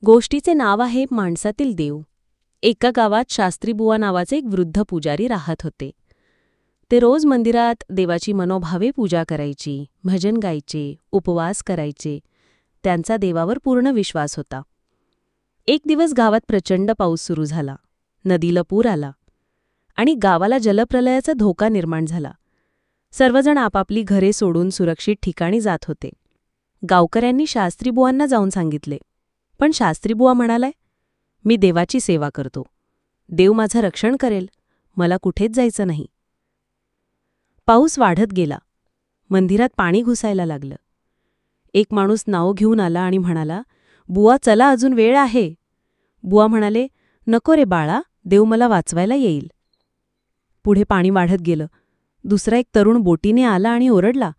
गोष्टीचे नाव आहे माणसातील देव. एका गावात शास्त्रीबुवा नावाचे एक वृद्ध पुजारी राहत होते. ते रोज मंदिरात देवाची मनोभावे पूजा करायची, भजन गायचे, उपवास करायचे. त्यांचा देवावर पूर्ण विश्वास होता. एक दिवस गावात प्रचंड पाऊस सुरू झाला. नदीला पूर आला आणि गावाला जलप्रलयाचा धोका निर्माण झाला. सर्वजण आपापली घरे सोडून सुरक्षित ठिकाणी जात होते. गावकऱ्यांनी शास्त्रीबुवांना जाऊन सांगितले, पण शास्त्रीबुवा म्हणालाय, मी देवाची सेवा करतो. देव माझं रक्षण करेल, मला कुठेच जायचं नाही. पाऊस वाढत गेला. मंदिरात पाणी घुसायला लागलं. एक माणूस नाव घेऊन आला आणि म्हणाला, बुवा चला, अजून वेळ आहे. बुवा म्हणाले, नको रे बाळा, देव मला वाचवायला येईल. पुढे पाणी वाढत गेलं. दुसरा एक तरुण बोटीने आला आणि ओरडला,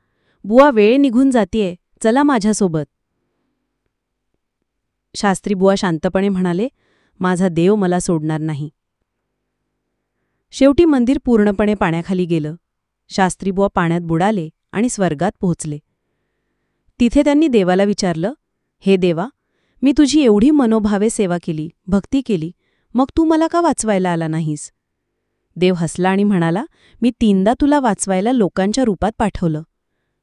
बुवा वेळ निघून जातीये, चला माझ्यासोबत. शास्त्रीबुवा शांतपणे म्हणाले, माझा देव मला सोडणार नाही. शेवटी मंदिर पूर्णपणे पाण्याखाली गेलं. शास्त्रीबुवा पाण्यात बुडाले आणि स्वर्गात पोहोचले. तिथे त्यांनी देवाला विचारलं, हे देवा, मी तुझी एवढी मनोभावे सेवा केली, भक्ती केली, मग तू मला का वाचवायला आला नाहीस? देव हसला आणि म्हणाला, मी 3दा तुला वाचवायला लोकांच्या रूपात पाठवलं.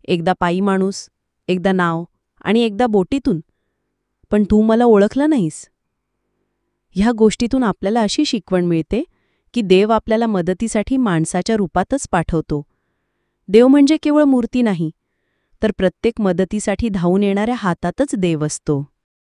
एकदा पायी माणूस, एकदा नाव आणि एकदा बोटीतून, पण तू मला ओळखलं नाहीस. ह्या गोष्टीतून आपल्याला अशी शिकवण मिळते की देव आपल्याला मदतीसाठी माणसाच्या रूपातच पाठवतो. देव म्हणजे केवळ मूर्ती नाही, तर प्रत्येक मदतीसाठी धावून येणाऱ्या हातातच देव असतो.